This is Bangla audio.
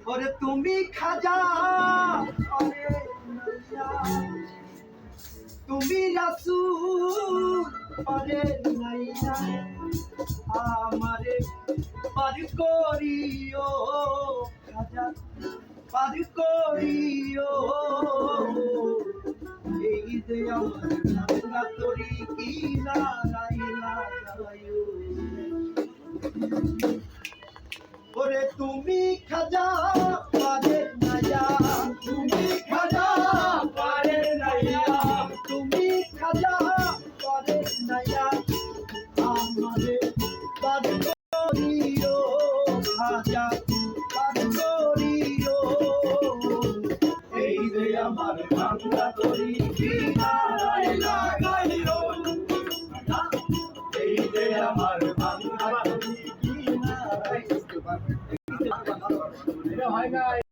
ওরে তুমি খাজা তুমি রাসূল পারে নাইয়া আমারে পার করিও খাজা পার করিও এই যে আমার তোরি কি না লাইলা গায়ো ওরে তুমি খাজা পারে নাইয়া তুমি খাজা পারে নাইয়া তুমি খাজা পারে নাইয়া আমারে পার করিও খাজা পার করিও এই যে আমার বাংলা তোরি কি না লাইলা গায়ো এই যে আমার বাংলা তোরি কি না হয় না।